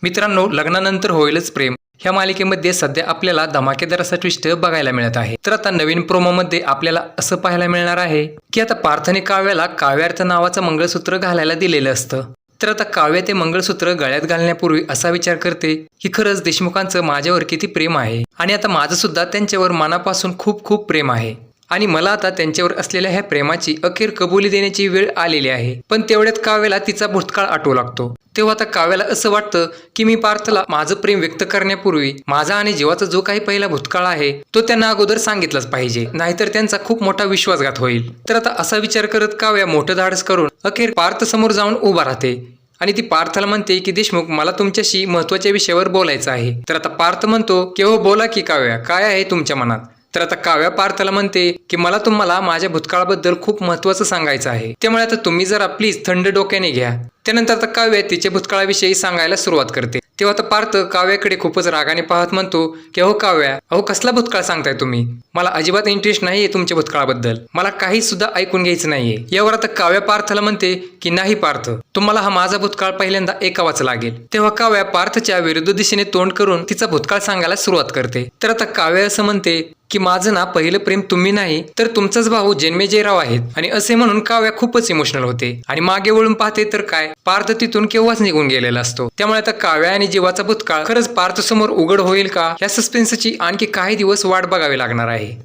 मित्रांनो, लग्नानंतर होईलच प्रेम ह्या मालिकेमध्ये सध्या आपल्याला धमाकेदार असा ट्विस्ट बघायला मिळत आहे. तर आता नवीन प्रोमोमध्ये आपल्याला असं पाहायला मिळणार आहे की आता पार्थने काव्याला काव्यार्थ नावाचं मंगळसूत्र घालायला दिलेलं असतं. तर आता काव्य ते मंगळसूत्र गळ्यात घालण्यापूर्वी असा विचार करते की खरंच देशमुखांचं माझ्यावर किती प्रेम आहे आणि आता माझं सुद्धा त्यांच्यावर मनापासून खूप खूप प्रेम आहे आणि मला आता त्यांच्यावर असलेल्या ह्या प्रेमाची अखेर कबुली देण्याची वेळ आलेली आहे. पण तेवढ्यात काव्याला तिचा भूतकाळ आठवू लागतो. तेव्हा आता काव्याला असं वाटतं की मी पार्थला माझं प्रेम व्यक्त करण्यापूर्वी माझा आणि जीवाचा जो काही पहिला भूतकाळ आहे तो त्यांना अगोदर सांगितलंच पाहिजे, नाहीतर त्यांचा खूप मोठा विश्वासघात होईल. तर आता असा विचार करत काव्या मोठं धाडस करून अखेर पार्थ समोर जाऊन उभा राहते आणि ती पार्थला म्हणते की देशमुख, मला तुमच्याशी महत्वाच्या विषयावर बोलायचं आहे. तर आता पार्थ म्हणतो की हो बोला की काव्या, काय आहे तुमच्या मनात. तर आता काव्या पार्थला म्हणते की मला तुम्हाला माझ्या भूतकाळाबद्दल खूप महत्त्वाचं सांगायचं आहे, त्यामुळे आता तुम्ही जरा प्लीज थंड डोक्याने घ्या. त्यानंतर आता काव्या तिच्या भूतकाळाविषयी सांगायला सुरुवात करते. तेव्हा आता पार्थ काव्याकडे खूपच रागाने पाहत म्हणतो की अहो काव्या, अहो कसला भूतकाळ सांगताय तुम्ही, मला अजिबात इंटरेस्ट नाहीये तुमच्या भूतकाळाबद्दल, मला काही सुद्धा ऐकून घ्यायचं नाहीये. यावर आता काव्या पार्थला म्हणते की नाही पार्थ, तुम्हाला हा माझा भूतकाळ पहिल्यांदा ऐकावाच लागेल. तेव्हा काव्या पार्थच्या विरुद्ध दिशेने तोंड करून तिचा भूतकाळ सांगायला सुरुवात करते. तर आता काव्या असं म्हणते की माझं ना पहिलं प्रेम तुम्ही नाही तर तुमचाच भाऊ जन्मेजयराव आहेत. आणि असे म्हणून काव्या खूपच इमोशनल होते आणि मागे वळून पाहते तर काय, पार्थ तिथून केव्हाच निघून गेलेला असतो. त्यामुळे आता काव्या आणि जीवाचा भूतकाळ खरंच पार्थ समोर उघड होईल का, या सस्पेन्सची आणखी काही दिवस वाट बघावी लागणार आहे.